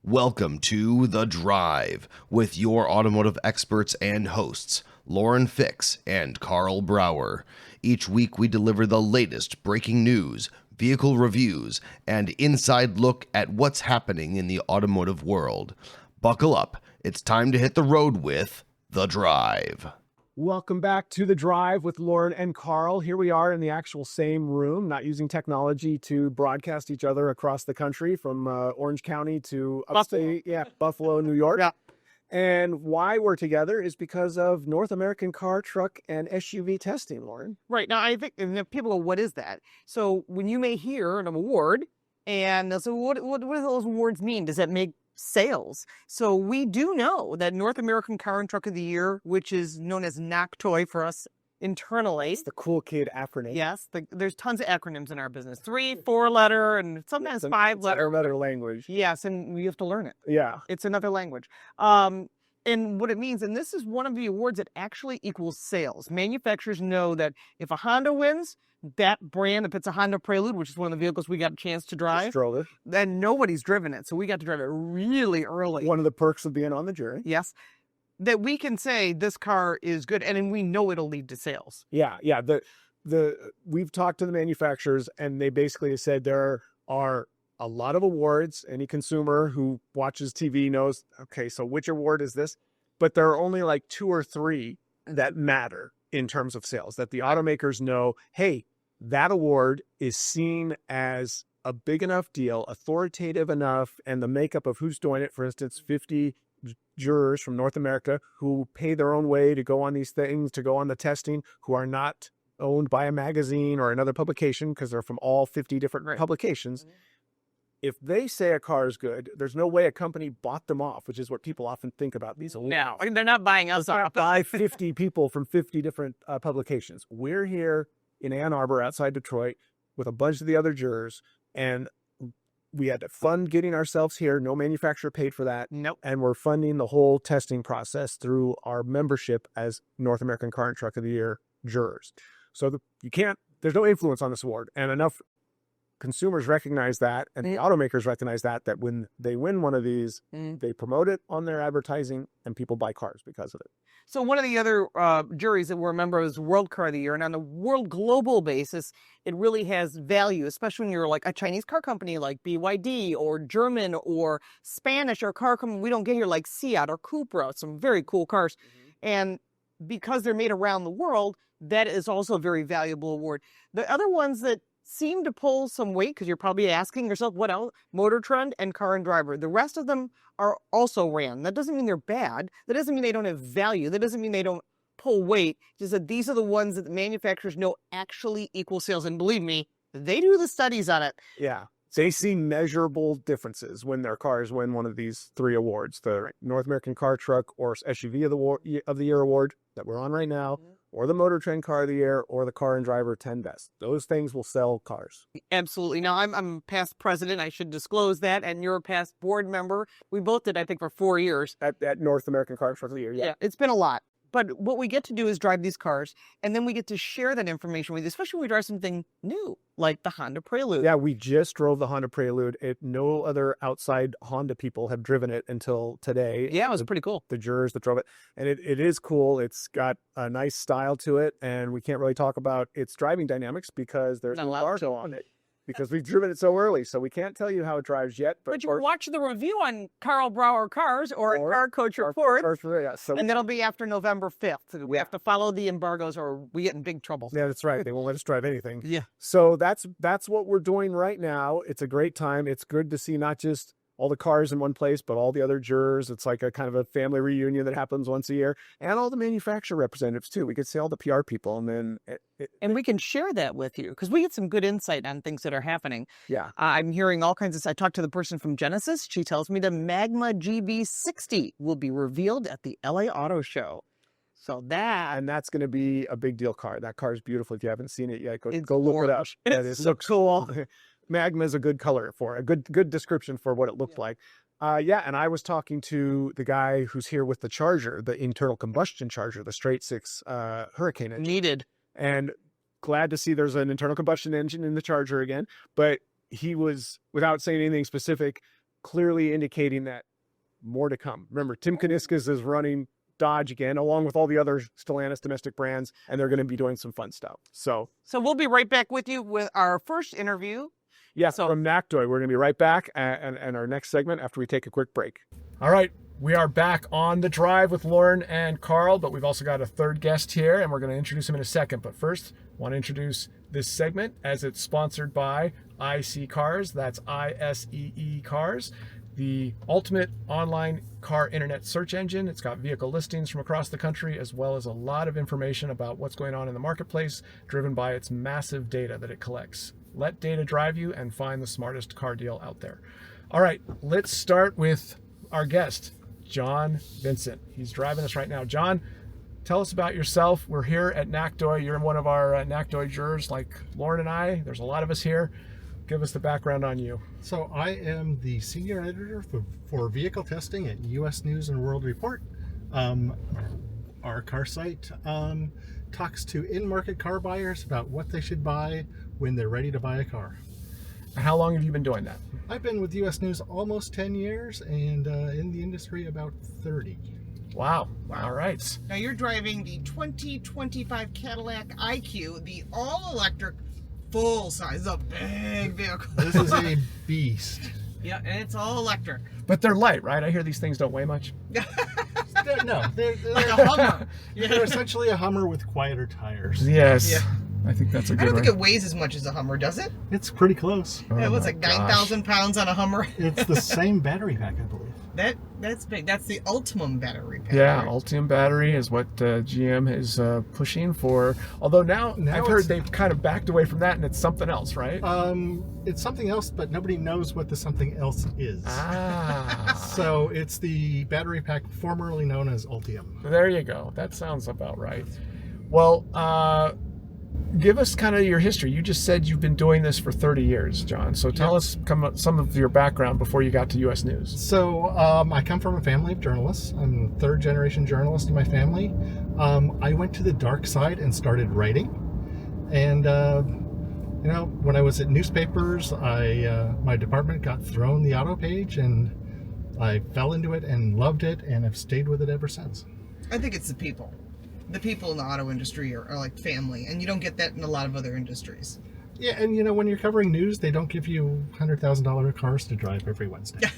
Welcome to The Drive with your automotive experts and hosts, Lauren Fix and Karl Brauer. Each week we deliver the latest breaking news, vehicle reviews, and inside look at what's happening in the automotive world. Buckle up, it's time to hit the road with The Drive. Welcome back to The Drive with Lauren and Karl. Here we are in the actual same room, not using technology to broadcast each other across the country from Orange County to upstate, Buffalo, New York. Yeah. And why we're together is because of North American car, truck, and SUV testing, Lauren. Right. Now, I think and people go, what is that? So when you may hear an award, and so what do those awards mean? Does that make sales? So we do know that North American Car and Truck of the Year, which is known as Nactoy for us internally. It's the cool kid acronym. Yes, there's tons of acronyms in our business. 3, 4 letter, and sometimes 5 letter. Another language. Yes, and we have to learn it. Yeah. It's another language. And what it means, and this is one of the awards that actually equals sales. Manufacturers know that if a Honda wins, that brand, if it's a Honda Prelude, which is one of the vehicles we got a chance to drive, Drove it. then nobody's driven it. So we got to drive it really early. One of the perks of being on the jury. Yes. That we can say this car is good, and then we know it'll lead to sales. Yeah. We've talked to the manufacturers, and they basically said there are a lot of awards. Any consumer who watches TV knows, okay, so which award is this? But there are only like 2 or 3 that matter in terms of sales, that the automakers know, hey, that award is seen as a big enough deal, authoritative enough, and the makeup of who's doing it, for instance, 50 jurors from North America who pay their own way to go on these things, to go on the testing, who are not owned by a magazine or another publication because they're from all 50 different publications. If they say a car is good, there's no way a company bought them off, which is what people often think about these awards. No, they're not buying us off. Buy 50 people from 50 different publications. We're here in Ann Arbor outside Detroit with a bunch of the other jurors, and we had fun getting ourselves here. No manufacturer paid for that. Nope. And we're funding the whole testing process through our membership as North American Car and Truck of the Year jurors. So there's no influence on this award, and enough consumers recognize that, and the automakers recognize that when they win one of these, they promote it on their advertising, and people buy cars because of it. So one of the other juries that we're a member of is World Car of the Year. And on a world global basis, it really has value, especially when you're like a Chinese car company like BYD or German or Spanish or car company we don't get here like Seat or Cupra, some very cool cars. And because they're made around the world, that is also a very valuable award. The other ones that seem to pull some weight, because you're probably asking yourself, what else? Motor Trend and Car and Driver. The rest of them are also ran. That doesn't mean they're bad. That doesn't mean they don't have value. That doesn't mean they don't pull weight. Just that these are the ones that the manufacturers know actually equal sales. And believe me, they do the studies on it. Yeah. They see measurable differences when their cars win one of these 3 awards, the North American Car, Truck, or SUV of the Year award that we're on right now, or the Motor Trend Car of the Year, or the Car and Driver 10 Best. Those things will sell cars. Absolutely. Now, I'm past president. I should disclose that. And you're a past board member. We both did, I think, for 4 years. At North American Car and Truck of the Year, Yeah, it's been a lot. But what we get to do is drive these cars, and then we get to share that information with you, especially when we drive something new, like the Honda Prelude. Yeah, we just drove the Honda Prelude. No other outside Honda people have driven it until today. Yeah, it was pretty cool. The jurors that drove it. And it is cool. It's got a nice style to it, and we can't really talk about its driving dynamics because there's no cargo on it. Because we've driven it so early, so we can't tell you how it drives yet. But you can watch the review on Karl Brauer Cars or Car Coach Report, and that'll be after November 5th. So we have to follow the embargoes or we get in big trouble. Yeah, that's right. They won't let us drive anything. Yeah. So that's what we're doing right now. It's a great time. It's good to see not just all the cars in one place, but all the other jurors. It's like a kind of a family reunion that happens once a year, and all the manufacturer representatives too. We could see all the PR people, and then and we can share that with you because we get some good insight on things that are happening. Yeah, I'm hearing all kinds of. I talked to the person from Genesis. She tells me the Magma GB60 will be revealed at the LA Auto Show. So that's going to be a big deal car. That car is beautiful. If you haven't seen it yet, go look it up. It's so cool. Magma is a good color for a good description for what it looked like. And I was talking to the guy who's here with the Charger, the internal combustion Charger, the straight 6 Hurricane engine. Needed. And glad to see there's an internal combustion engine in the Charger again. But he was, without saying anything specific, clearly indicating that more to come. Remember, Tim Kuniskis is running Dodge again, along with all the other Stellantis domestic brands, and they're going to be doing some fun stuff. So we'll be right back with you with our first interview. Yeah, from Nactoy. We're going to be right back and our next segment after we take a quick break. All right, we are back on the drive with Lauren and Karl, but we've also got a third guest here, and we're going to introduce him in a second. But first, I want to introduce this segment as it's sponsored by IC Cars. That's ISEE Cars, the ultimate online car internet search engine. It's got vehicle listings from across the country, as well as a lot of information about what's going on in the marketplace, driven by its massive data that it collects. Let data drive you and find the smartest car deal out there. All right, let's start with our guest, John Vincent. He's driving us right now. John, tell us about yourself. We're here at Nactoy. You're one of our Nactoy jurors like Lauren and I. There's a lot of us here. Give us the background on you. So I am the senior editor for vehicle testing at U.S. News and World Report. Our car site talks to in-market car buyers about what they should buy when they're ready to buy a car. How long have you been doing that? I've been with U.S. News almost 10 years and in the industry about 30. Wow. All right. Now you're driving the 2025 Cadillac IQ, the all-electric, full-size, a big vehicle. This is a beast. Yeah, and it's all electric. But they're light, right? I hear these things don't weigh much. They're Like a Hummer. they're essentially a Hummer with quieter tires. Yes. Yeah. I think that's a good I don't one. think it weighs as much as a Hummer, does it? It's pretty close. Yeah, what's my like 9,000 pounds on a Hummer? It's the same battery pack, I believe. That's big. That's the Ultimum battery pack. Yeah, Ultium battery is what GM is pushing for. Although now I've heard they've kind of backed away from that and it's something else, right? It's something else, but nobody knows what the something else is. Ah. So it's the battery pack formerly known as Ultium. There you go. That sounds about right. Well, give us kind of your history. You just said you've been doing this for 30 years, John. So tell us some of your background before you got to U.S. News. So I come from a family of journalists. I'm a third-generation journalist in my family. I went to the dark side and started writing. And, when I was at newspapers, my department got thrown the auto page, and I fell into it and loved it, and have stayed with it ever since. I think it's the people. The people in the auto industry are like family, and you don't get that in a lot of other industries. Yeah, and when you're covering news, they don't give you $100,000 cars to drive every Wednesday.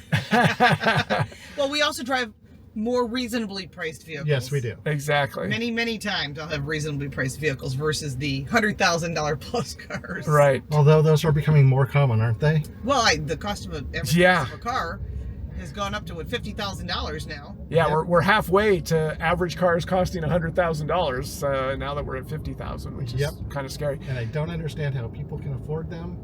Well, we also drive more reasonably priced vehicles. Yes, we do. Exactly. Many, many times I'll have reasonably priced vehicles versus the $100,000 plus cars. Right. Although those are becoming more common, aren't they? Well, the cost of a car has gone up to $50,000 now. Yeah, we're halfway to average cars costing $100,000 now that we're at $50,000, which is kind of scary. And I don't understand how people can afford them.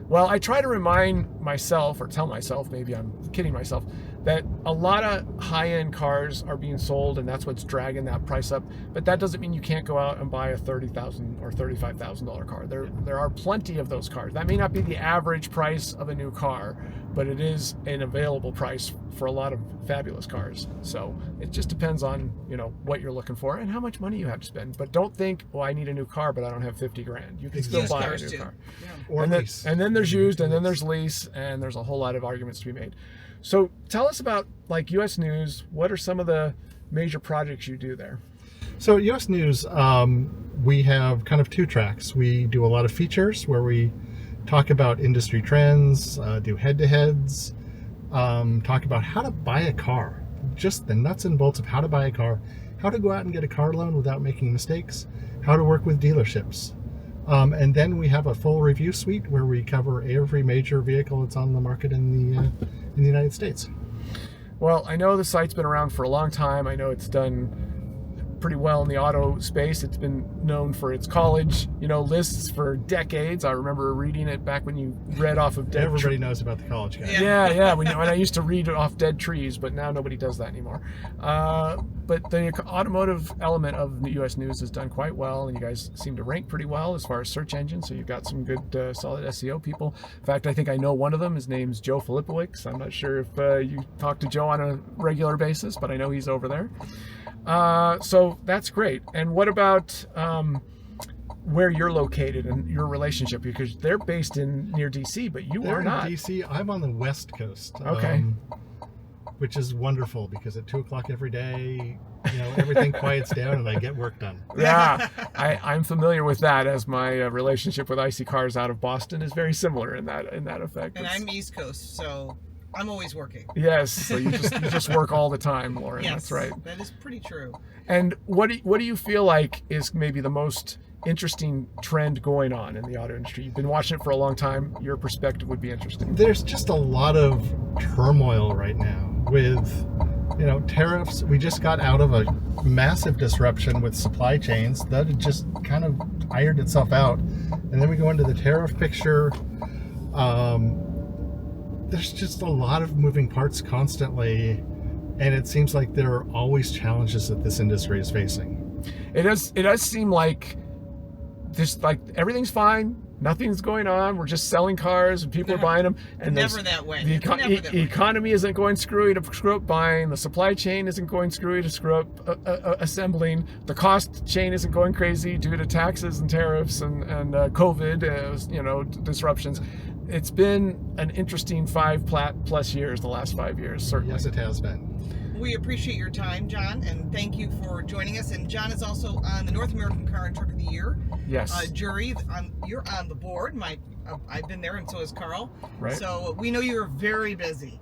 Well, I try to remind myself, or tell myself, maybe I'm kidding myself, that a lot of high-end cars are being sold, and that's what's dragging that price up. But that doesn't mean you can't go out and buy a $30,000 or $35,000 car. There are plenty of those cars. That may not be the average price of a new car, but it is an available price for a lot of fabulous cars. So it just depends on what you're looking for and how much money you have to spend. But don't think, well, I need a new car, but I don't have 50 grand. You can still buy a new car. Yeah. Or lease. And then there's used, and then there's lease, and there's a whole lot of arguments to be made. So tell us about U.S. News. What are some of the major projects you do there? So at U.S. News, we have kind of two tracks. We do a lot of features where we talk about industry trends, do head-to-heads, talk about how to buy a car, just the nuts and bolts of how to buy a car, how to go out and get a car loan without making mistakes, how to work with dealerships. And then we have a full review suite where we cover every major vehicle that's on the market in the United States. Well, I know the site's been around for a long time. I know it's done pretty well in the auto space. It's been known for its college, lists for decades. I remember reading it back when you read off of dead Everybody knows about the college guy. Yeah. When I used to read off dead trees, but now nobody does that anymore. But the automotive element of the U.S. News has done quite well, and you guys seem to rank pretty well as far as search engines. So you've got some good, solid SEO people. In fact, I think I know one of them. His name's Joe Filipowicz. I'm not sure if you talk to Joe on a regular basis, but I know he's over there. So that's great. And what about where you're located and your relationship, because they're based near DC, but you They're are not. in DC. I'm on the West Coast. Okay. Which is wonderful because at 2:00 every day, everything quiets down and I get work done. Yeah, I'm familiar with that, as my relationship with icy cars out of Boston is very similar in that effect. And I'm East Coast, so I'm always working. Yes, so you just work all the time, Lauren. Yes, that's right. That is pretty true. And what do you feel like is maybe the most interesting trend going on in the auto industry? You've been watching it for a long time. Your perspective would be interesting. There's just a lot of turmoil right now with tariffs. We just got out of a massive disruption with supply chains that had just kind of ironed itself out, and then we go into the tariff picture. There's just a lot of moving parts constantly, and it seems like there are always challenges that this industry is facing. It does seem like everything's fine, nothing's going on, we're just selling cars and people are buying them, and Never that way. the It's never that way. economy isn't going screwy to screw up buying, the supply chain isn't going screwy to screw up assembling, the cost chain isn't going crazy due to taxes and tariffs and COVID disruptions. It's been an interesting 5+ years, the last 5 years, certainly. Yes, it has been. We appreciate your time, John, and thank you for joining us. And John is also on the North American Car and Truck of the Year Yes. jury. You're on the board. I've been there, and so is Carl. Right. So we know you're very busy.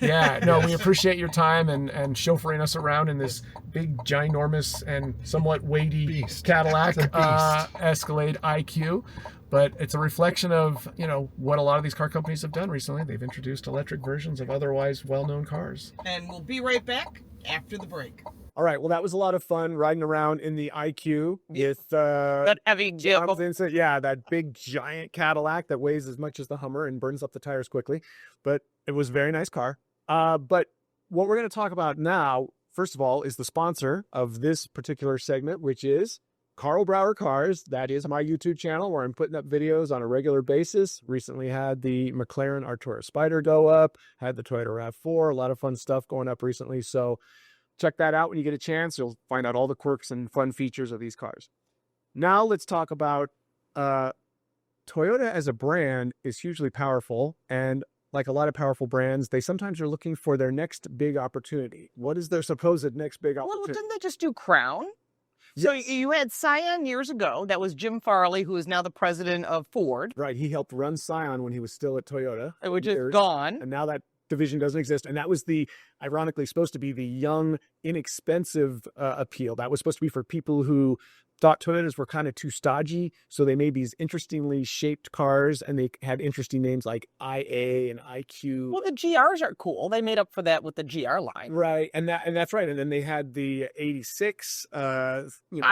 Yeah, no, we appreciate your time and chauffeuring us around in this big, ginormous, and somewhat weighty Beast. Cadillac It's a beast. Escalade IQ. But it's a reflection of, what a lot of these car companies have done recently. They've introduced electric versions of otherwise well-known cars. And we'll be right back after the break. All right, well, that was a lot of fun riding around in the IQ with That heavy John vehicle. Vincent. Yeah, that big, giant Cadillac that weighs as much as the Hummer and burns up the tires quickly. But it was a very nice car. But what we're going to talk about now, first of all, is the sponsor of this particular segment, which is Karl Brauer Cars. That is my YouTube channel where I'm putting up videos on a regular basis. Recently had the McLaren Artura Spider go up, had the Toyota RAV4, a lot of fun stuff going up recently. So check that out when you get a chance. You'll find out all the quirks and fun features of these cars. Now let's talk about Toyota as a brand is hugely powerful. And like a lot of powerful brands, they sometimes are looking for their next big opportunity. What is their supposed next big Well, opportunity? didn't they just do Crown? So Yes. you had Scion years ago. That was Jim Farley, who is now the president of Ford, Right. He helped run Scion when he was still at Toyota. which is Years. gone. And now that division doesn't exist. And that was ironically supposed to be the young, inexpensive appeal. That was supposed to be for people who thought Toyotas were kind of too stodgy. So they made these interestingly shaped cars, and they had interesting names like IA and IQ. Well, the GRs are cool. They made up for that with the GR line. Right. And that's right. And then they had the 86, I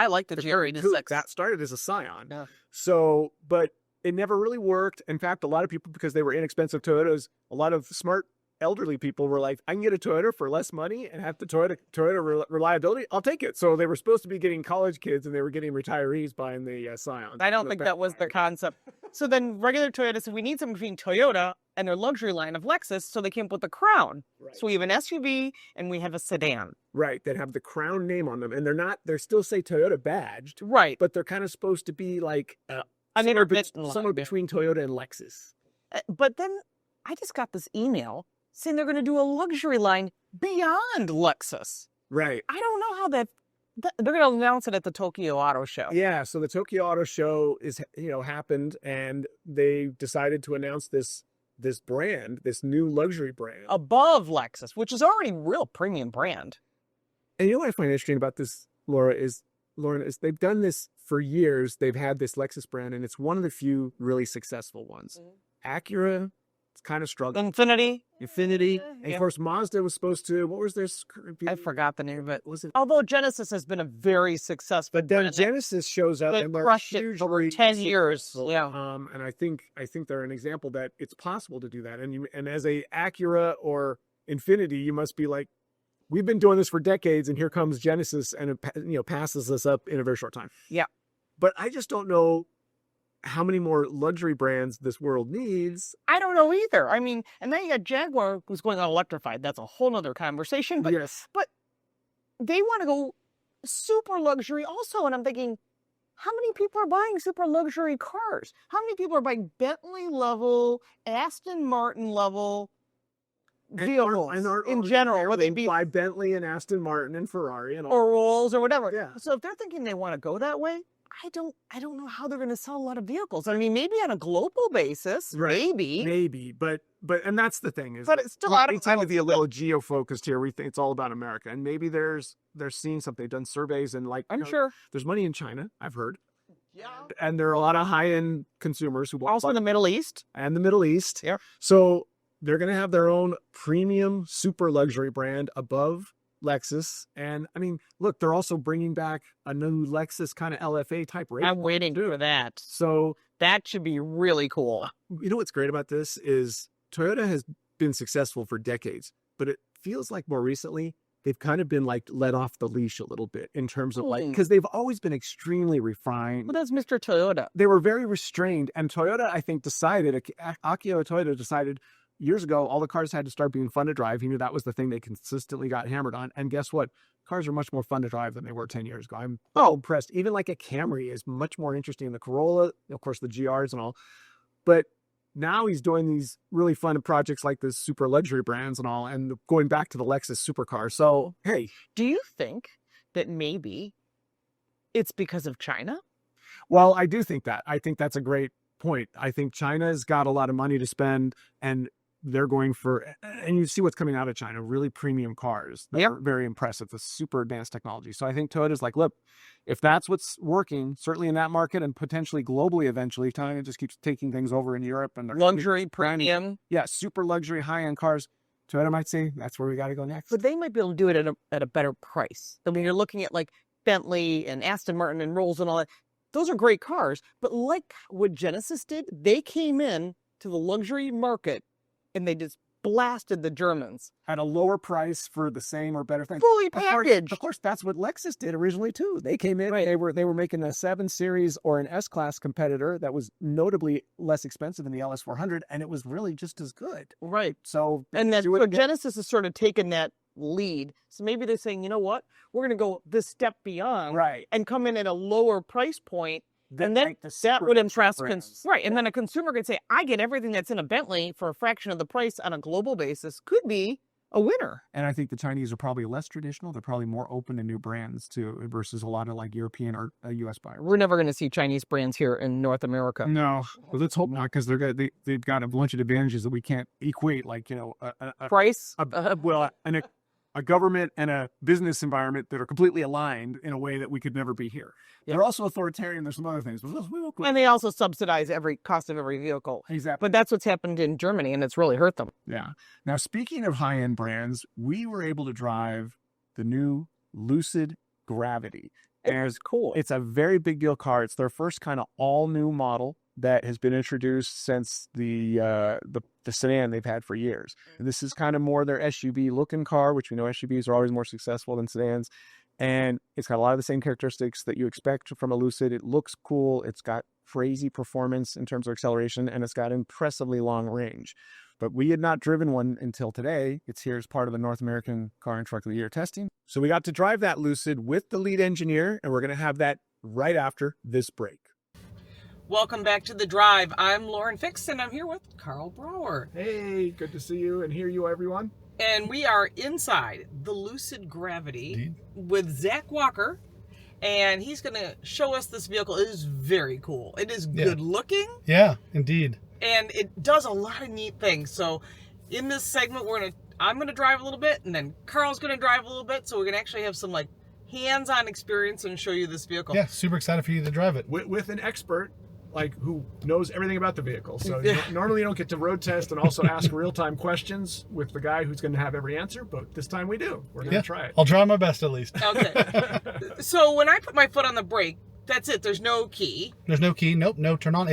like the GR Coupe. 86. That started as a Scion. Yeah. So, but it never really worked. In fact, a lot of people, because they were inexpensive Toyotas, a lot of smart elderly people were like, I can get a Toyota for less money and have the Toyota reliability. I'll take it. So they were supposed to be getting college kids, and they were getting retirees buying the Scion. I don't think that was their concept. So then regular Toyota said, we need something between Toyota and their luxury line of Lexus, so they came up with the Crown. Right. So we have an SUV and we have a sedan. Right. That have the Crown name on them. And they're still say Toyota badged, Right. but they're kind of supposed to be like An somewhere, intermittent line. somewhere between Toyota and Lexus. But then I just got this email saying they're going to do a luxury line beyond Lexus. Right. I don't know how they're going to announce it at the Tokyo Auto Show. Yeah. So the Tokyo Auto Show happened, and they decided to announce this brand, this new luxury brand. Above Lexus, which is already a real premium brand. And you know what I find interesting about this, Lauren, is they've done this for years. They've had this Lexus brand, and it's one of the few really successful ones. Acura, it's kind of struggling. Infinity. Infinity. And Yeah. of course, Mazda was supposed to, what was their? I forgot the name of it. Was it? Although Genesis has been a very successful But then brand. Genesis shows up They and they're crushed it for hugely 10 years. successful. Yeah. And I think they're an example that it's possible to do that. And as a Acura or Infinity, you must be like, we've been doing this for decades, and here comes Genesis, and it passes us up in a very short time. Yeah. But I just don't know how many more luxury brands this world needs. I don't know either. I mean, and then you got Jaguar who's going on electrified. That's a whole nother conversation. But Yes. they want to go super luxury also. And I'm thinking, how many people are buying super luxury cars? How many people are buying Bentley level, Aston Martin level vehicles in general? Whether they be buy Bentley and Aston Martin and Ferrari and all. or Rolls or whatever. Yeah. So if they're thinking they want to go that way, I don't know how they're going to sell a lot of vehicles. I mean, maybe on a global basis, Maybe, but and that's the thing is, but it's still out of trying to be a little geo-focused here. We think it's all about America, and maybe they're seeing something. They've done surveys, and like I'm sure there's money in China. I've heard. Yeah. And there are a lot of high-end consumers who Also in the Middle East. and the Middle East. Yeah. So they're going to have their own premium super luxury brand above Lexus. And I mean, look, they're also bringing back a new Lexus kind of LFA type race. I'm waiting for that. So That should be really cool. you know what's great about this is Toyota has been successful for decades, but it feels like more recently they've kind of been like let off the leash a little bit in terms of like, because they've always been extremely refined. Well, that's Mr. Toyota. They were very restrained, and Toyota, I think, decided, Akio Toyota decided years ago, all the cars had to start being fun to drive. He knew that was the thing they consistently got hammered on. And guess what? Cars are much more fun to drive than they were 10 years ago. I'm impressed. Even like a Camry is much more interesting than the Corolla, of course, the GRs and all. But now he's doing these really fun projects like the super luxury brands and all, and going back to the Lexus supercar. So, hey. Do you think that maybe it's because of China? Well, I do think that. I think that's a great point. I think China's got a lot of money to spend, and they're going for, and you see what's coming out of China, really premium cars. They're very impressive. It's super advanced technology. So I think Toyota's like, look, if that's what's working, certainly in that market and potentially globally eventually, China just keeps taking things over in Europe. And Luxury, premium. Yeah, super luxury, high-end cars. Toyota might say, that's where we got to go next. But they might be able to do it at a better price. I mean, you're looking at like Bentley and Aston Martin and Rolls and all that. Those are great cars. But like what Genesis did, they came in to the luxury market and they just blasted the Germans at a lower price for the same or better thing. Fully packaged. Of course, that's what Lexus did originally too. They came in, they were making a 7 Series or an S-Class competitor that was notably less expensive than the LS400, and it was really just as good. Right. So, and then so Genesis has sort of taken that lead. So maybe they're saying, you know what, we're going to go this step beyond, and come in at a lower price point. And then that would impress, and then a consumer could say, I get everything that's in a Bentley for a fraction of the price on a global basis, could be a winner. And I think the Chinese are probably less traditional. They're probably more open to new brands too, versus a lot of like European or U.S. buyers. We're never going to see Chinese brands here in North America. No, well, let's hope not, because they've got a bunch of advantages that we can't equate, like, you know, price, a government and a business environment that are completely aligned in a way that we could never be here. They're also authoritarian. There's some other things. And they also subsidize every cost of every vehicle. Exactly. But that's what's happened in Germany, and it's really hurt them. Yeah. Now, speaking of high-end brands, we were able to drive the new Lucid Gravity. It's cool. It's a very big deal car. It's their first kind of all-new model that has been introduced since the sedan they've had for years. And this is kind of more their SUV looking car, which we know SUVs are always more successful than sedans. And it's got a lot of the same characteristics that you expect from a Lucid. It looks cool. It's got crazy performance in terms of acceleration, and it's got impressively long range. But we had not driven one until today. It's here as part of the North American Car and Truck of the Year testing. So we got to drive that Lucid with the lead engineer, and we're going to have that right after this break. Welcome back to The Drive. I'm Lauren Fix, and I'm here with Karl Brauer. Hey, good to see you and hear you, everyone. And we are inside the Lucid Gravity with Zach Walker, and he's going to show us this vehicle. It is very cool. It is good looking. Yeah, indeed. And it does a lot of neat things. So in this segment, I'm going to drive a little bit, and then Karl's going to drive a little bit, so we're going to actually have some like hands-on experience and show you this vehicle. Yeah, super excited for you to drive it. With an expert, like, who knows everything about the vehicle. So normally you don't get to road test and also ask real-time questions with the guy who's going to have every answer, but this time we do. We're going to try it. I'll try my best at least. Okay. So when I put my foot on the brake, that's it. There's no key. There's no key. Nope, no turn on.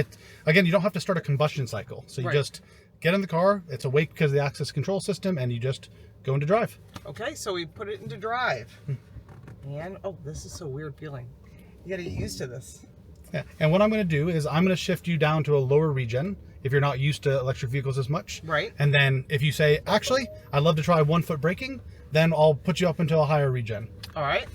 Again, you don't have to start a combustion cycle. So you just get in the car. It's awake because of the access control system, and you just go into drive. Okay, so we put it into drive. And, this is so weird feeling. You got to get used to this. Yeah, and what I'm going to do is I'm going to shift you down to a lower regen if you're not used to electric vehicles as much. Right. And then if you say, actually, I'd love to try 1-foot braking, then I'll put you up into a higher regen. All right.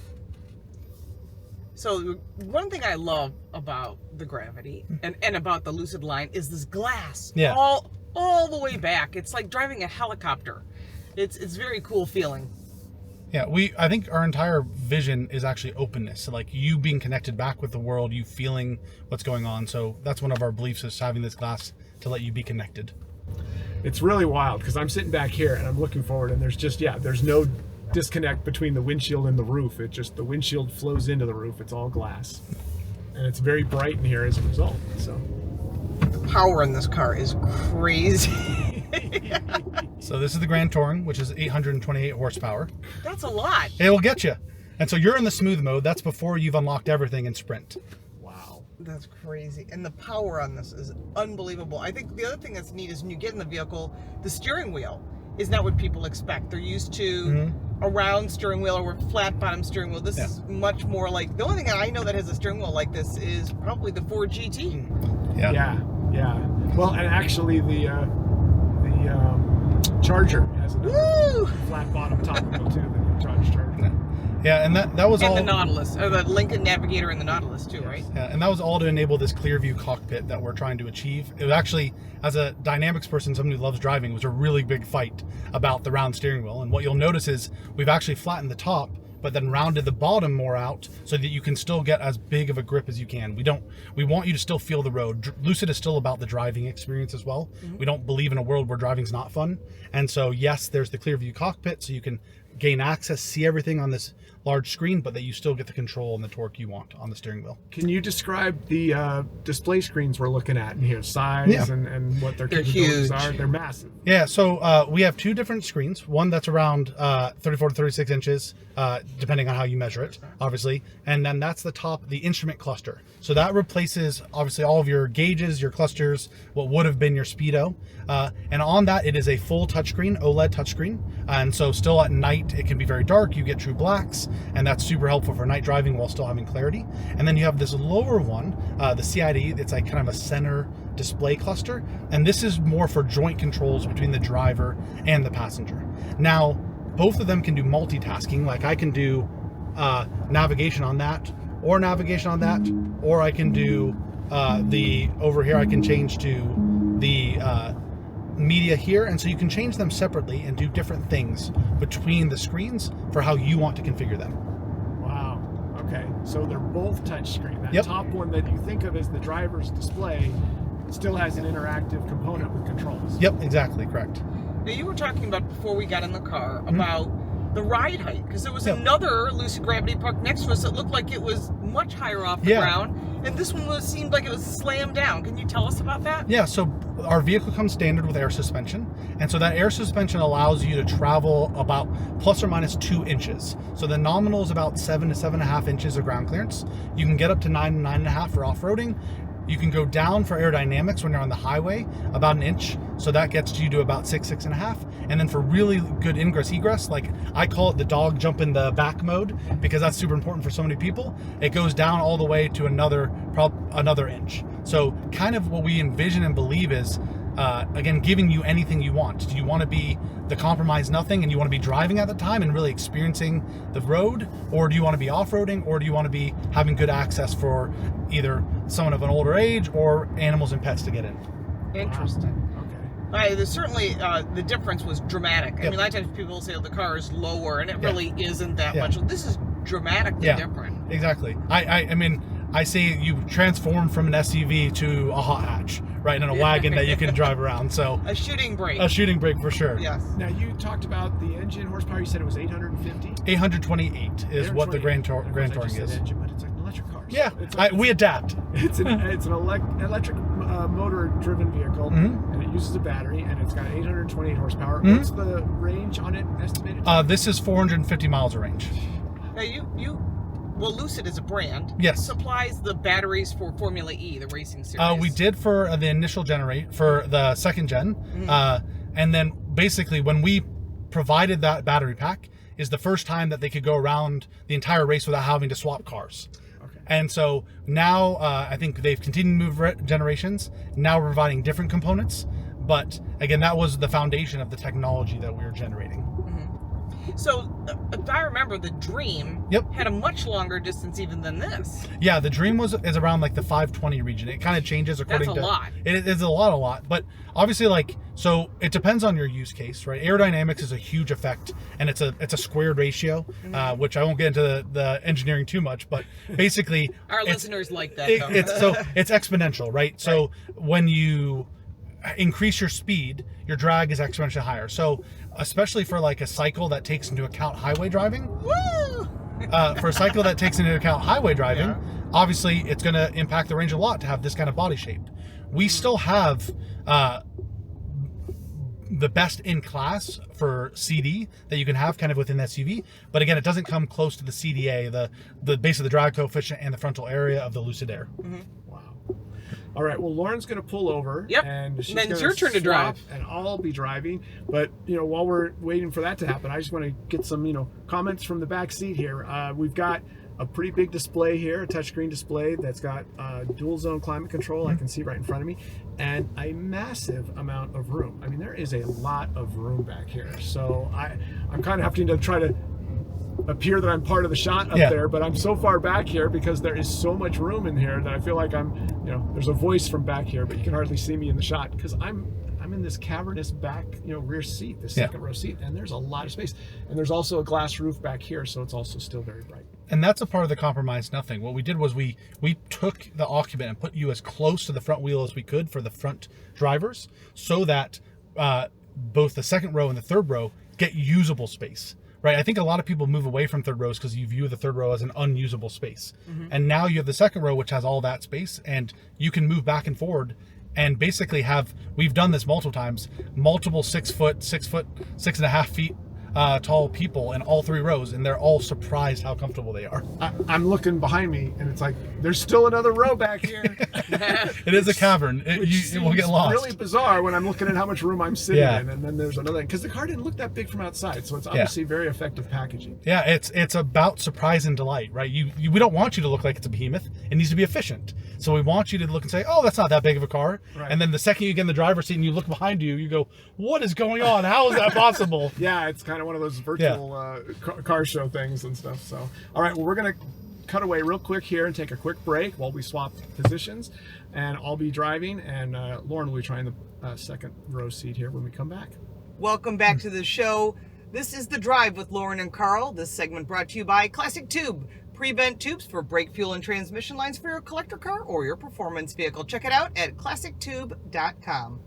So one thing I love about the Gravity and about the Lucid line is this glass. Yeah. All the way back. It's like driving a helicopter. It's very cool feeling. Yeah, I think our entire vision is actually openness. So like you being connected back with the world, you feeling what's going on. So that's one of our beliefs, is having this glass to let you be connected. It's really wild because I'm sitting back here and I'm looking forward, and there's no disconnect between the windshield and the roof. The windshield flows into the roof. It's all glass, and it's very bright in here as a result. So The power in this car is crazy. So this is the Grand Touring, which is 828 horsepower. That's a lot. It will get you. And so you're in the smooth mode. That's before you've unlocked everything in Sprint. wow. That's crazy. And the power on this is unbelievable. I think the other thing that's neat is when you get in the vehicle, the steering wheel is not what people expect. They're used to a round steering wheel or a flat bottom steering wheel. This is much more like, the only thing I know that has a steering wheel like this is probably the Ford GT. Yeah. Yeah. Well, and actually the Charger has a flat bottom top wheel too. The Dodge Charger. Yeah, and that was all. And the Nautilus, or the Lincoln Navigator and the Nautilus too, right? Yeah, and that was all to enable this clear view cockpit that we're trying to achieve. It was actually, as a dynamics person, someone who loves driving, was a really big fight about the round steering wheel. And what you'll notice is we've actually flattened the top, but then rounded the bottom more out so that you can still get as big of a grip as you can. We want you to still feel the road. Lucid is still about the driving experience as well. We don't believe in a world where driving's not fun. And so yes, there's the clear view cockpit, so you can gain access, see everything on this large screen, but that you still get the control and the torque you want on the steering wheel. Can you describe the display screens we're looking at in here, size and what their capabilities huge. are? They're massive. Yeah, so we have two different screens. One that's around 34 to 36 inches, depending on how you measure it, obviously. And then that's the top, the instrument cluster. So that replaces, obviously, all of your gauges, your clusters, what would have been your speedo. And on that, it is a full touchscreen, OLED touchscreen. And so still at night, it can be very dark. You get true blacks, and that's super helpful for night driving while still having clarity. And then you have this lower one, the CID. It's like kind of a center display cluster. And this is more for joint controls between the driver and the passenger. Now, both of them can do multitasking. Like I can do navigation on that, or navigation on that, or I can do over here, I can change to the media here. And so you can change them separately and do different things between the screens for how you want to configure them. Wow. Okay. So they're both touchscreen. That top one that you think of as the driver's display still has an interactive component with controls. Yep, exactly, correct. Now you were talking about before we got in the car about the ride height, because there was another Lucid Gravity parked next to us that looked like it was much higher off the ground, and this one seemed like it was slammed down. Can you tell us about that? Yeah, so our vehicle comes standard with air suspension, and so that air suspension allows you to travel about plus or minus 2 inches. So the nominal is about 7 to 7.5 inches of ground clearance. You can get up to 9 to 9.5 for off-roading. You can go down for aerodynamics when you're on the highway about 1 inch, so that gets you to about 6.5. And then for really good ingress egress, like I call it the dog jump in the back mode, because that's super important for so many people. It goes down all the way to another inch. So kind of what we envision and believe is, again, giving you anything you want. Do you want to be the compromise nothing and you want to be driving at the time and really experiencing the road, or do you want to be off-roading, or do you want to be having good access for either someone of an older age or animals and pets to get in? Interesting. Okay. There's certainly the difference was dramatic. I mean, a lot of times people say, oh, the car is lower, and it really isn't that much. This is dramatically different. Exactly. I mean, I say you transform from an SUV to a hot hatch, right, in a wagon that you can drive around. So a shooting brake. A shooting brake for sure. Yes. Now you talked about the engine horsepower. You said it was 850. 828 is what the Grand Touring is. Engine, but it's an electric car. So Yeah, we adapt. It's an electric motor-driven vehicle, and it uses a battery, and it's got 828 horsepower. What's the range on it estimated? This is 450 miles of range. Now well, Lucid is a brand. Yes. Supplies the batteries for Formula E, the racing series. We did for the initial for the second gen. And then basically when we provided that battery pack is the first time that they could go around the entire race without having to swap cars. Okay. And so now I think they've continued to move generations. Now we're providing different components. But again, that was the foundation of the technology that we were generating. So if I remember, the Dream had a much longer distance even than this. Yeah, the Dream is around like the 520 region. It kind of changes according to... That's a lot. It is a lot. But obviously, like, so it depends on your use case, right? Aerodynamics is a huge effect, and it's a squared ratio, which I won't get into the engineering too much, but basically... Our listeners like that, it's exponential, right? So when you increase your speed, your drag is exponentially higher. So especially for like a cycle that takes into account highway driving, for a cycle that takes into account highway driving, obviously it's going to impact the range a lot to have this kind of body shape. We still have the best in class for CD that you can have kind of within the SUV, but again, it doesn't come close to the CDA, the base of the drag coefficient and the frontal area of the Lucid Air. Wow. All right, well, Lauren's going to pull over. Yep. And she's then it's gonna your turn to swap, drive. And I'll be driving. But, you know, while we're waiting for that to happen, I just want to get some, you know, comments from the back seat here. We've got a pretty big display here, a touchscreen display that's got dual zone climate control. I can see right in front of me, and a massive amount of room. I mean, there is a lot of room back here. So I'm kind of having to try to appear that I'm part of the shot up there, but I'm so far back here because there is so much room in here that I feel like I'm, you know, there's a voice from back here, but you can hardly see me in the shot because I'm in this cavernous back, you know, rear seat, this second row seat, and there's a lot of space. And there's also a glass roof back here, so it's also still very bright. And that's a part of the compromise nothing. What we did was we took the occupant and put you as close to the front wheel as we could for the front drivers so that both the second row and the third row get usable space. Right, I think a lot of people move away from third rows because you view the third row as an unusable space. And now you have the second row, which has all that space, and you can move back and forward and basically we've done this multiple times, multiple 6 foot, 6.5 feet tall people in all three rows, and they're all surprised how comfortable they are. I'm looking behind me, and it's like, there's still another row back here. It is a cavern. It will get lost. It's really bizarre when I'm looking at how much room I'm sitting in, and then there's another, because the car didn't look that big from outside, so it's obviously very effective packaging. Yeah, it's about surprise and delight, right? We don't want you to look like it's a behemoth. It needs to be efficient. So we want you to look and say, oh, that's not that big of a car. Right. And then the second you get in the driver's seat and you look behind you, you go, what is going on? How is that possible? Yeah, it's kind of one of those virtual car show things and stuff. So, all right, well, we're going to cut away real quick here and take a quick break while we swap positions. And I'll be driving, and Lauren will be trying the second row seat here when we come back. Welcome back to the show. This is The Drive with Lauren and Karl. This segment brought to you by Classic Tube. Pre-bent tubes for brake, fuel, and transmission lines for your collector car or your performance vehicle. Check it out at classictube.com.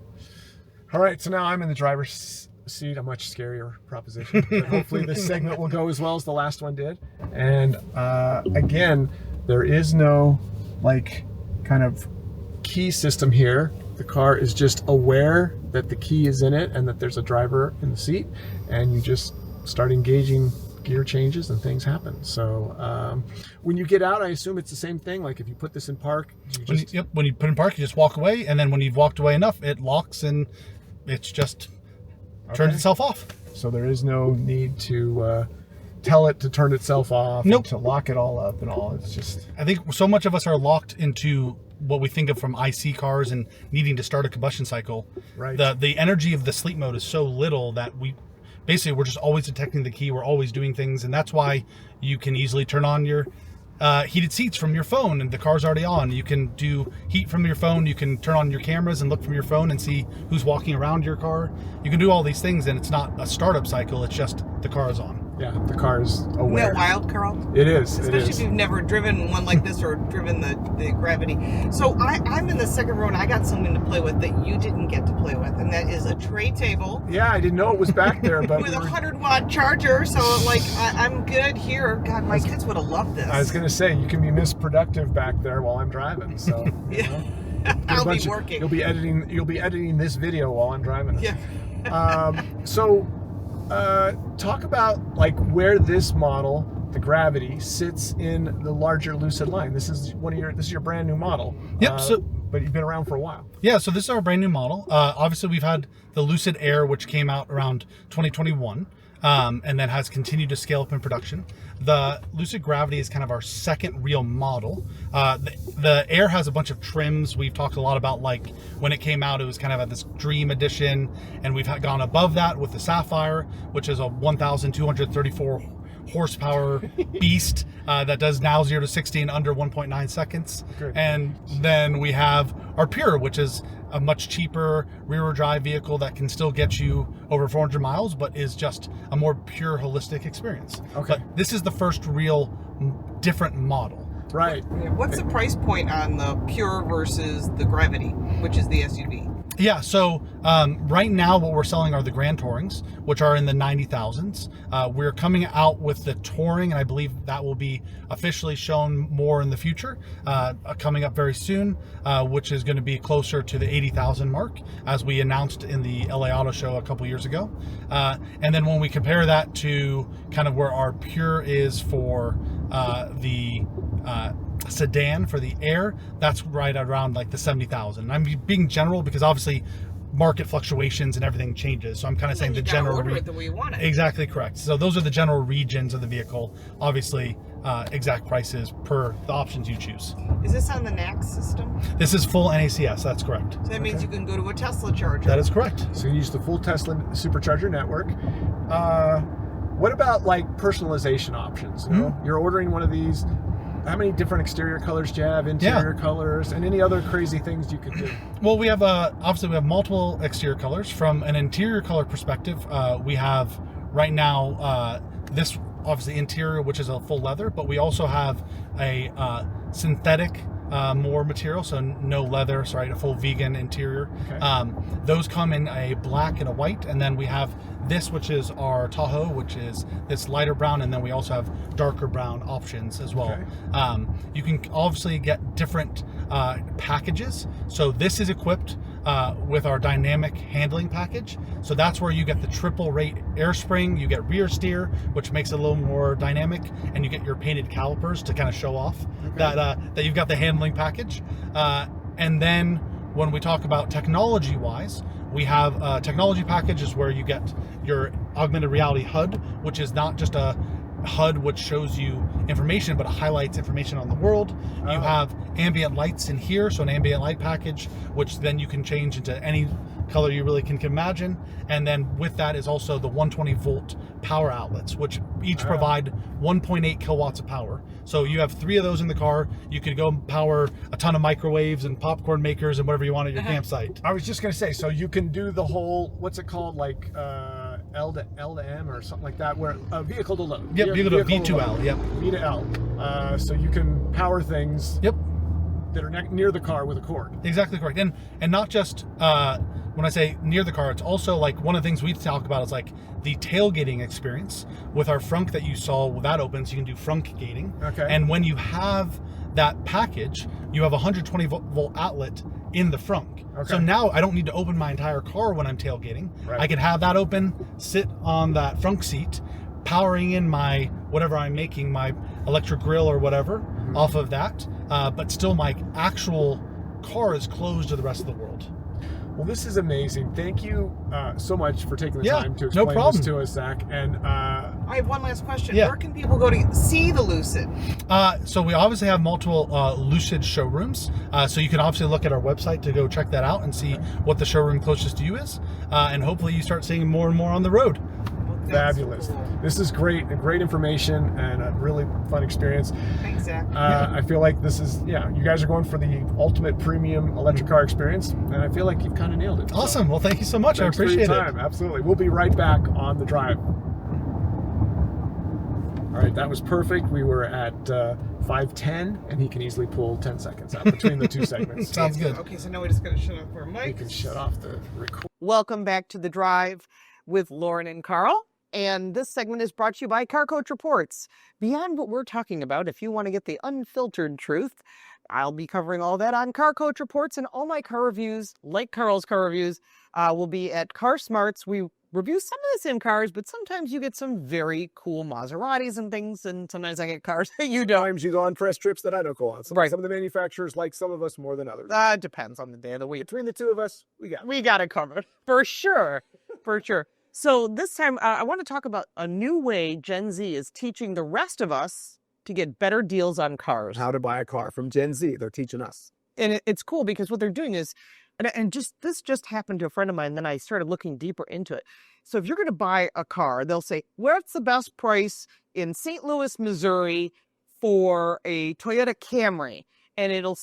All right, so now I'm in the driver's seat, a much scarier proposition. But hopefully this segment will go as well as the last one did. And again, there is no like kind of key system here. The car is just aware that the key is in it and that there's a driver in the seat, and you just start engaging gear changes and things happen. So when you get out, I assume it's the same thing. Like if you put this in park, when you put in park, you just walk away, and then when you've walked away enough, it locks and it's just turns itself off. So there is no need to tell it to turn itself off, nope, to lock it all up and all. It's just, I think so much of us are locked into what we think of from IC cars and needing to start a combustion cycle. Right. The energy of the sleep mode is so little that basically we're just always detecting the key. We're always doing things, and that's why you can easily turn on your heated seats from your phone, and the car's already on. You can do heat from your phone. You can turn on your cameras and look from your phone and see who's walking around your car. You can do all these things, and it's not a startup cycle. It's just the car is on. Yeah, the car is aware. Isn't that wild, Karl? It is. Especially if you've never driven one like this or driven the Gravity. So I'm in the second row, and I got something to play with that you didn't get to play with, and that is a tray table. Yeah, I didn't know it was back there, but with a 100-watt charger. So like I'm good here. God, my kids would have loved this. I was gonna say, you can be misproductive back there while I'm driving. So you know, I'll be working. You'll be editing this video while I'm driving it. Yeah. Talk about like where this model, the Gravity, sits in the larger Lucid line. This is your brand new model. Yep. But you've been around for a while. Yeah. So this is our brand new model. Obviously, we've had the Lucid Air, which came out around 2021. and then has continued to scale up in production. The Lucid Gravity is kind of our second real model. The Air has a bunch of trims. We've talked a lot about, like, when it came out, it was kind of at this dream edition, and we've gone above that with the Sapphire, which is a 1,234 horsepower beast that does now 0 to 60 in under 1.9 seconds. Good. And then we have our Pure, which is a much cheaper rear-wheel drive vehicle that can still get you over 400 miles, but is just a more pure, holistic experience. Okay. But this is the first real different model. Right. What's the price point on the Pure versus the Gravity, which is the SUV? Yeah, so right now what we're selling are the Grand Tourings, which are in the 90,000s. We're coming out with the Touring, and I believe that will be officially shown more in the future, coming up very soon, which is going to be closer to the 80,000 mark, as we announced in the LA Auto Show a couple years ago. And then when we compare that to kind of where our Pure is for the sedan for the Air, that's right around like the 70,000. I'm being general because obviously market fluctuations and everything changes, so I'm kind of saying the general order it the way you want it. Exactly correct. So those are the general regions of the vehicle. Obviously exact prices per the options you choose. Is this on the NACS system? This is full NACS, that's correct. So that means you can go to a Tesla charger. That is correct. So you use the full Tesla supercharger network. What about like personalization options? You know, you're ordering one of these. How many different exterior colors do you have, interior colors, and any other crazy things you could do? Well, we have obviously we have multiple exterior colors. From an interior color perspective, we have right now this obviously interior, which is a full leather, but we also have a synthetic more material, so no leather, sorry, a full vegan interior. Okay. Those come in a black and a white, and then we have this, which is our Tahoe, which is this lighter brown, and then we also have darker brown options as well. Okay. You can obviously get different packages. So this is equipped with our dynamic handling package. So that's where you get the triple rate air spring, you get rear steer, which makes it a little more dynamic, and you get your painted calipers to kind of show off that you've got the handling package. And then when we talk about technology wise, we have a technology packages where you get your augmented reality HUD, which is not just a HUD which shows you information, but it highlights information on the world. You have ambient lights in here, so an ambient light package, which then you can change into any color you really can imagine. And then with that is also the 120 volt power outlets, which each provide 1.8 kilowatts of power. So you have 3 of those in the car. You could go power a ton of microwaves and popcorn makers and whatever you want at your campsite. I was just going to say, so you can do the whole, what's it called, like L to M or something like that, where a vehicle to load. Yep, vehicle to V2L, yep. V to L. So you can power things that are near the car with a cord. Exactly correct. And not just when I say near the car, it's also like one of the things we talk about is like the tailgating experience with our frunk that you saw that opens. You can do frunk gating. Okay. And when you have that package, you have a 120 volt outlet in the frunk. Okay. So now I don't need to open my entire car when I'm tailgating. Right. I can have that open, sit on that frunk seat, powering in my whatever I'm making, my electric grill or whatever off of that, but still my actual car is closed to the rest of the world. Well, this is amazing. Thank you so much for taking the time to no explain problem. this to us, Zach. And I have one last question. Yeah. Where can people go to see the Lucid? So we obviously have multiple Lucid showrooms. So you can obviously look at our website to go check that out and see what the showroom closest to you is. And hopefully you start seeing more and more on the road. fabulous. This is great information and a really fun experience. Thanks, Zach. I feel like this is, you guys are going for the ultimate premium electric car experience, and I feel like you've kind of nailed it. Awesome. Well, thank you so much. I Thanks for your appreciate time. it. Absolutely. We'll be right back on the drive. All right, that was perfect. We were at 5:10, and he can easily pull 10 seconds out between the two segments. Sounds good. Okay, so now we're just going to shut off our mics. We can shut off the record. Welcome back to The Drive with Lauren and Karl. And this segment is brought to you by Car Coach Reports. Beyond what we're talking about, if you want to get the unfiltered truth, I'll be covering all that on Car Coach Reports, and all my car reviews, like Karl's car reviews, will be at Car Smarts. We review some of the same cars, but sometimes you get some very cool Maseratis and things, and sometimes I get cars that you don't. Sometimes you go on press trips that I don't go on. Some Right. of the manufacturers like some of us more than others. Depends on the day of the week. Between the two of us, we got it. We got it covered. For sure. For sure. So this time, I want to talk about a new way Gen Z is teaching the rest of us to get better deals on cars. How to buy a car from Gen Z. They're teaching us. And it's cool because what they're doing is, this just happened to a friend of mine, and then I started looking deeper into it. So if you're going to buy a car, they'll say, what's the best price in St. Louis, Missouri for a Toyota Camry? And it'll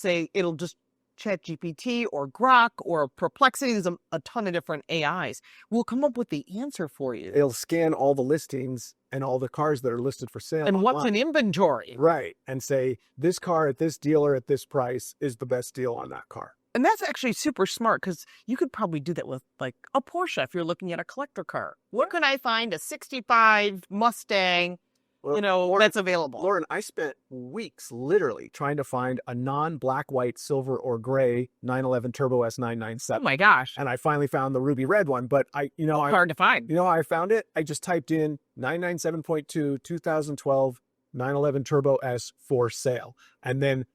just ChatGPT or Grok or Perplexity. There's a ton of different AIs. Will come up with the answer for you. It'll scan all the listings and all the cars that are listed for sale. And what's in inventory. Right. And say, this car at this dealer at this price is the best deal on that car. And that's actually super smart because you could probably do that with like a Porsche if you're looking at a collector car. Where can I find a 65 Mustang, that's available? Lauren, I spent weeks literally trying to find a non-black, white, silver, or gray 911 Turbo S 997. Oh my gosh. And I finally found the ruby red one, but hard to find. You know how I found it? I just typed in 997.2 2012 911 Turbo S for sale. And then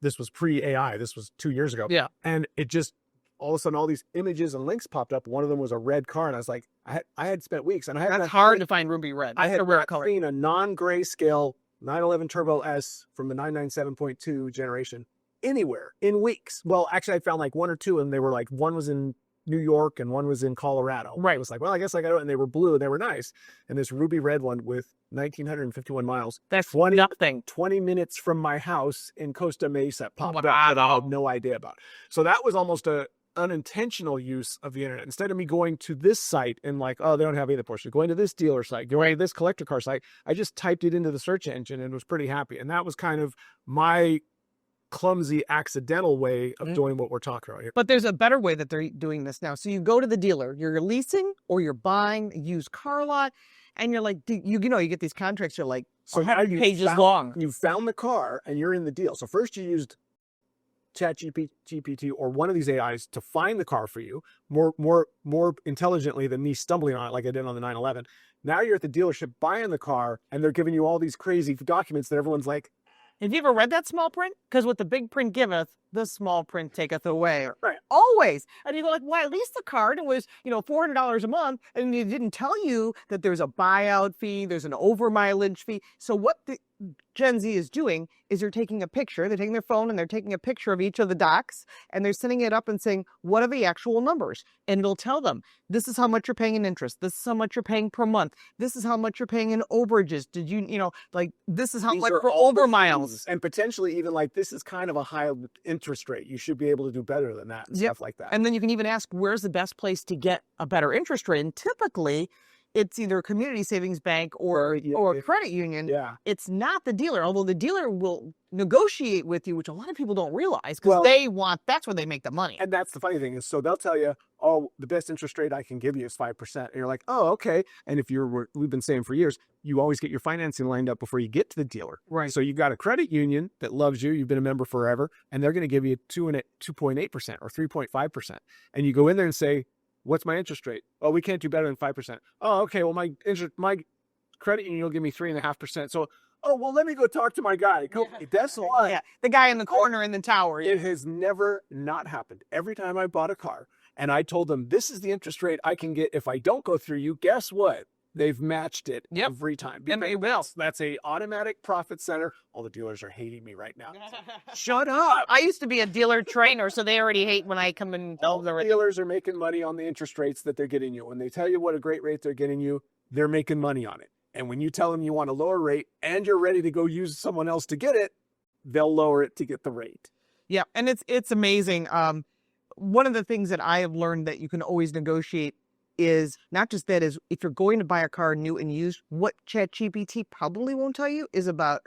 this was pre-AI. This was 2 years ago. Yeah. And it just, all of a sudden, all these images and links popped up. One of them was a red car. And I was like, I had spent weeks. And That's hard to find ruby red. I That's had a rare not color. seen a non-grayscale 911 Turbo S from the 997.2 generation anywhere in weeks. Well, actually, I found like one or two, and they were like, one was in New York and one was in Colorado. Right. It was like, well, I guess I got it. And they were blue and they were nice. And this ruby red one with 1,951 miles. That's 20 nothing. 20 minutes from my house in Costa Mesa popped up that I had no idea about. So that was almost a unintentional use of the internet. Instead of me going to this site and like, oh, they don't have either Porsche, going to this dealer site, going to this collector car site, I just typed it into the search engine and was pretty happy. And that was kind of my clumsy, accidental way of doing what we're talking about here. But there's a better way that they're doing this now. So you go to the dealer, you're leasing or you're buying a used car lot, and you're like, you get these contracts, you're like, so now you pages long. You found the car and you're in the deal. So first you used ChatGPT or one of these AIs to find the car for you more intelligently than me stumbling on it like I did on the 911. Now you're at the dealership buying the car and they're giving you all these crazy documents that everyone's like, have you ever read that small print? Because what the big print giveth, the small print taketh away. Right. Always. And you go like, why? At least the card, it was, $400 a month. And it didn't tell you that there's a buyout fee, there's an over mileage fee. So what the Gen Z is doing is they're taking a picture, they're taking their phone and they're taking a picture of each of the docs and they're sending it up and saying, what are the actual numbers? And it'll tell them, this is how much you're paying in interest. This is how much you're paying per month. This is how much you're paying in overages. Did you, this is how much for over miles. And potentially even like, this is kind of a high interest rate. You should be able to do better than that and stuff like that. And then you can even ask, where's the best place to get a better interest rate? And typically, it's either a community savings bank or a credit union. Yeah. It's not the dealer, although the dealer will negotiate with you, which a lot of people don't realize because that's where they make the money. And that's the funny thing is, so they'll tell you, oh, the best interest rate I can give you is 5%. And you're like, oh, okay. And if we've been saying for years, you always get your financing lined up before you get to the dealer. Right. So you've got a credit union that loves you. You've been a member forever, and they're going to give you 2.8% or 3.5%. And you go in there and say, what's my interest rate? Oh, we can't do better than 5%. Oh, okay. Well, my credit union will give me 3.5%. So, oh, well, let me go talk to my guy. That's why. Yeah, the guy in the corner in the tower. It has never not happened. Every time I bought a car and I told them, this is the interest rate I can get if I don't go through you, guess what? They've matched it every time. And they will. That's a automatic profit center. All the dealers are hating me right now. Shut up. I used to be a dealer trainer, so they already hate when I come and tell them. Dealers are making money on the interest rates that they're getting you. When they tell you what a great rate they're getting you, they're making money on it. And when you tell them you want a lower rate and you're ready to go use someone else to get it, they'll lower it to get the rate. Yeah, and it's amazing. One of the things that I have learned that you can always negotiate is not just that, is if you're going to buy a car new and used, what ChatGPT probably won't tell you is about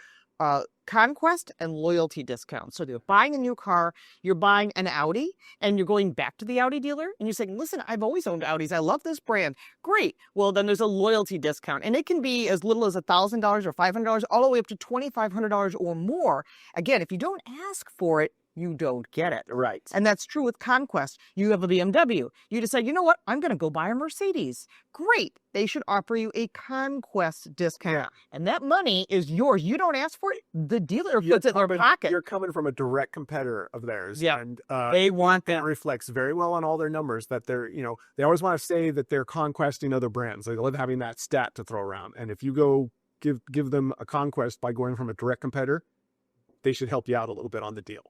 conquest and loyalty discounts. So you're buying a new car, you're buying an Audi, and you're going back to the Audi dealer, and you're saying, listen, I've always owned Audis. I love this brand. Great. Well, then there's a loyalty discount, and it can be as little as $1,000 or $500, all the way up to $2,500 or more. Again, if you don't ask for it, you don't get it. Right. And that's true with Conquest. You have a BMW. You decide, you know what? I'm going to go buy a Mercedes. Great. They should offer you a Conquest discount. Yeah. And that money is yours. You don't ask for it. The dealer puts it in their pocket. You're coming from a direct competitor of theirs. Yeah. And They want that that. reflects very well on all their numbers that they're, they always want to say that they're conquesting other brands. They love having that stat to throw around. And if you go give them a conquest by going from a direct competitor, they should help you out a little bit on the deal.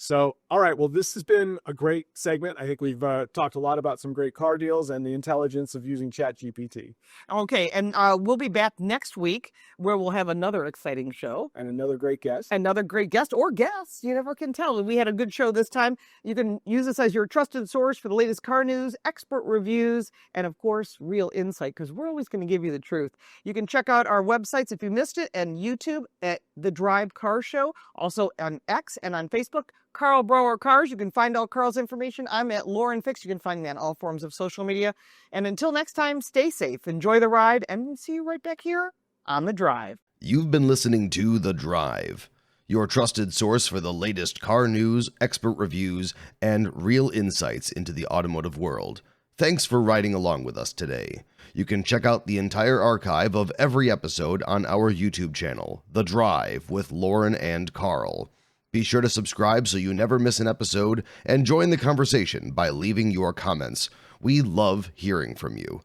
So, all right. Well, this has been a great segment. I think we've talked a lot about some great car deals and the intelligence of using ChatGPT. Okay, and we'll be back next week where we'll have another exciting show. And another great guest. Another great guest or guests. You never can tell. We had a good show this time. You can use us as your trusted source for the latest car news, expert reviews, and of course, real insight, because we're always going to give you the truth. You can check out our websites if you missed it, and YouTube at The Drive Car Show, also on X and on Facebook. Karl Brauer Cars. You can find all Karl's information. I'm at Lauren Fix. You can find me on all forms of social media. And until next time, stay safe, enjoy the ride, and see you right back here on The Drive. You've been listening to The Drive, your trusted source for the latest car news, expert reviews, and real insights into the automotive world. Thanks for riding along with us today. You can check out the entire archive of every episode on our YouTube channel, The Drive with Lauren and Karl. Be sure to subscribe so you never miss an episode, and join the conversation by leaving your comments. We love hearing from you.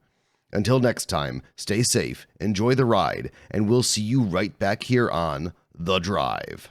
Until next time, stay safe, enjoy the ride, and we'll see you right back here on The Drive.